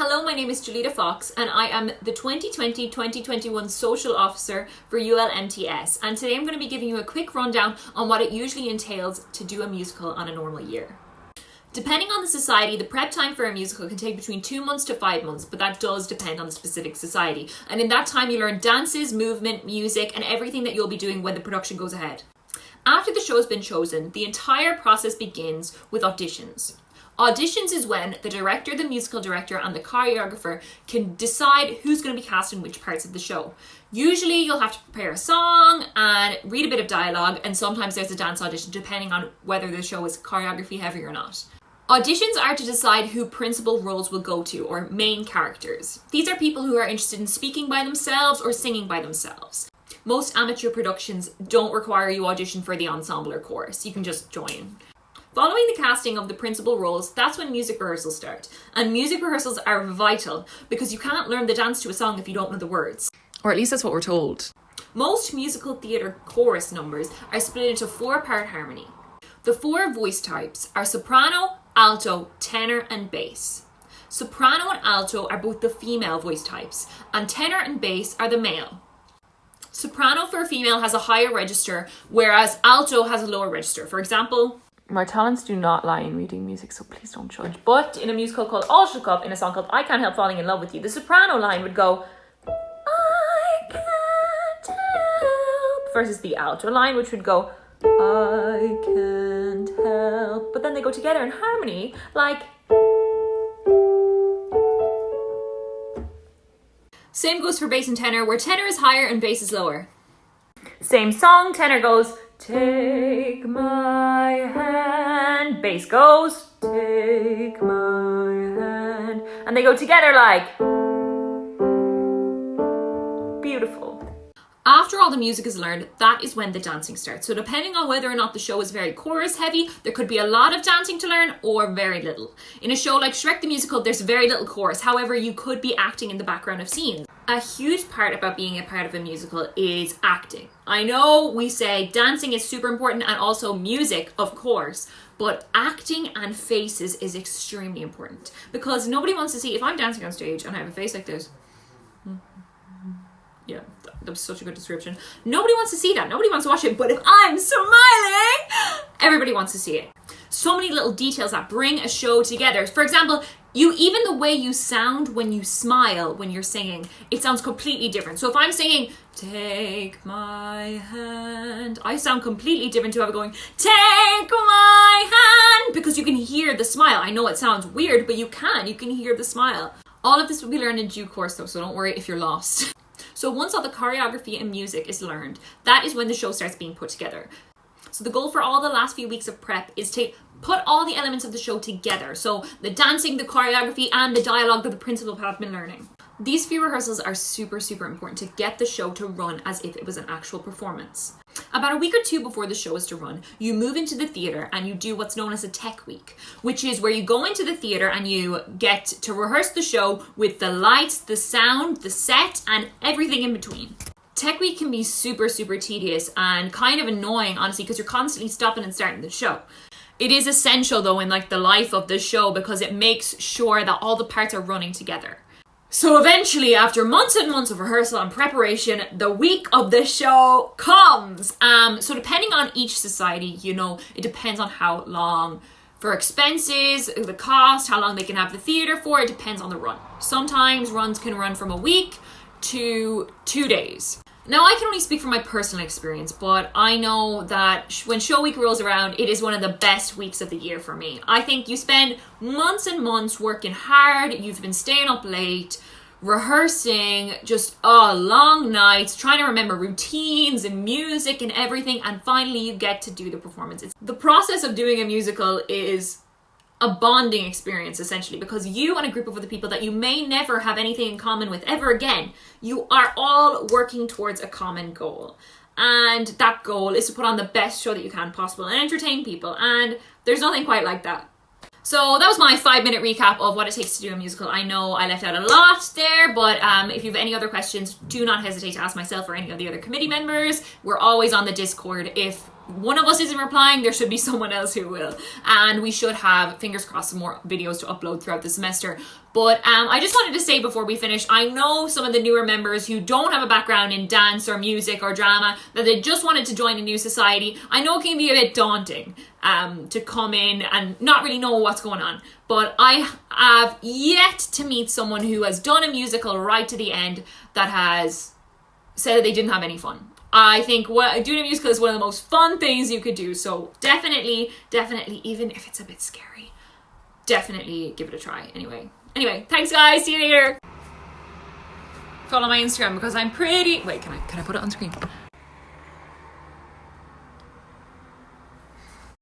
Hello, my name is Julita Fox and I am the 2020-2021 Social Officer for ULMTS, and today I'm going to be giving you a quick rundown on what it usually entails to do a musical on a normal year. Depending on the society, the prep time for a musical can take between 2 months to 5 months, but that does depend on the specific society. And in that time you learn dances, movement, music and everything that you'll be doing when the production goes ahead. After the show has been chosen, the entire process begins with auditions. Auditions is when the director, the musical director and the choreographer can decide who's going to be cast in which parts of the show. Usually you'll have to prepare a song and read a bit of dialogue, and sometimes there's a dance audition depending on whether the show is choreography heavy or not. Auditions are to decide who principal roles will go to, or main characters. These are people who are interested in speaking by themselves or singing by themselves. Most amateur productions don't require you audition for the ensemble or chorus. You can just join. Following the casting of the principal roles, that's when music rehearsals start. And music rehearsals are vital because you can't learn the dance to a song if you don't know the words. Or at least that's what we're told. Most musical theatre chorus numbers are split into 4-part harmony. The 4 voice types are soprano, alto, tenor and bass. Soprano and alto are both the female voice types, and tenor and bass are the male. Soprano for a female has a higher register, whereas alto has a lower register. For example, My talents do not lie in reading music, so please don't judge. But in a musical called All Shook Up, in a song called I Can't Help Falling in Love with You, the soprano line would go, I can't help, versus the alto line, which would go, I can't help. But then they go together in harmony, like. Same goes for bass and tenor, where tenor is higher and bass is lower. Same song, tenor goes, take my hand. Bass goes, take my hand. And they go together like. Beautiful. After all the music is learned, that is when the dancing starts. So depending on whether or not the show is very chorus heavy, there could be a lot of dancing to learn or very little. In a show like Shrek the Musical, there's very little chorus. However, you could be acting in the background of scenes. A huge part about being a part of a musical is acting. I know we say dancing is super important and also music, of course, but acting and faces is extremely important because nobody wants to see, if I'm dancing on stage and I have a face like this, yeah, that was such a good description. Nobody wants to see that. Nobody wants to watch it. But if I'm smiling, everybody wants to see it. So many little details that bring a show together. For example, even the way you sound when you smile when you're singing, it sounds completely different. So if I'm singing, take my hand, I sound completely different to have it going, take my hand, because you can hear the smile. I know it sounds weird, but you can hear the smile. All of this will be learned in due course though, so don't worry if you're lost. So once all the choreography and music is learned, that is when the show starts being put together. So the goal for all the last few weeks of prep is to put all the elements of the show together. So the dancing, the choreography, and the dialogue that the principal have been learning. These few rehearsals are super, super important to get the show to run as if it was an actual performance. About a week or 2 before the show is to run, you move into the theatre and you do what's known as a tech week, which is where you go into the theatre and you get to rehearse the show with the lights, the sound, the set, and everything in between. Tech week can be super, super tedious and kind of annoying, honestly, because you're constantly stopping and starting the show. It is essential though in the life of the show because it makes sure that all the parts are running together. So eventually, after months and months of rehearsal and preparation, the week of the show comes. So depending on each society, it depends on how long for expenses, the cost, how long they can have the theatre for. It depends on the run. Sometimes runs can run from a week to 2 days. Now, I can only speak from my personal experience, but I know that when show week rolls around, it is one of the best weeks of the year for me. I think you spend months and months working hard, you've been staying up late, rehearsing, just long nights, trying to remember routines and music and everything, and finally you get to do the performance. The process of doing a musical is a bonding experience essentially, because you and a group of other people that you may never have anything in common with ever again, you are all working towards a common goal, and that goal is to put on the best show that you can possible and entertain people, and there's nothing quite like that. So that was my 5-minute recap of what it takes to do a musical. I know I left out a lot there, but if you have any other questions, do not hesitate to ask myself or any of the other committee members. We're always on the Discord if one of us isn't replying, there should be someone else who will. And we should have, fingers crossed, some more videos to upload throughout the semester. But I just wanted to say before we finish, I know some of the newer members who don't have a background in dance or music or drama, that they just wanted to join a new society. I know it can be a bit daunting to come in and not really know what's going on. But I have yet to meet someone who has done a musical right to the end that has said that they didn't have any fun. I think doing a musical is one of the most fun things you could do. So definitely, even if it's a bit scary, definitely give it a try. Anyway, thanks guys. See you later. Follow my Instagram because I'm pretty... Wait, can I put it on screen?